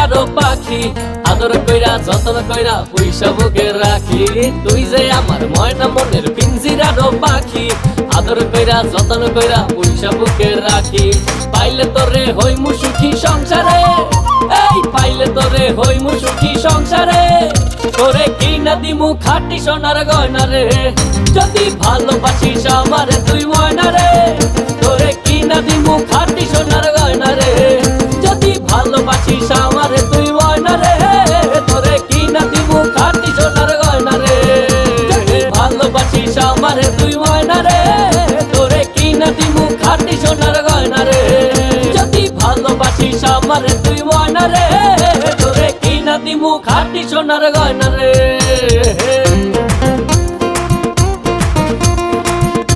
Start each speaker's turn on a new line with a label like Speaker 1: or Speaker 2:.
Speaker 1: পিঞ্জিরারও পাখি, আদর কইরা যতন কইরা পয়সা বুকে রাখি। তুই যে আমার ময়না মনের পিঞ্জিরারও পাখি, আদর কইরা যতন কইরা পয়সা বুকে রাখি। পাইলে তোরে হইমু সুখী সংসারে, এই পাইলে তোরে হইমু সুখী সংসারে। তোরে কিনা দিমু খাঁটি সোনার গয়না রে, যদি ভালোবাসিস আমারে তুই ময়না রে। তোরে কিনা দিমু খাঁটি সোনার গয়না রে, যদি ভালোবাসিস আমারে তুই ময়না রে। তোরে কিনা দিমু খাঁটি সোনার গয়না রে, যদি ভালোবাসিস আমারে তুই ময়না রে। তোরে কিনা দিমু খাঁটি সোনার গয়না রে, যদি ভালোবাসিস আমারে তুই ময়না রে। তোরে কিনা দিমু খাঁটি সোনার গয়না রে।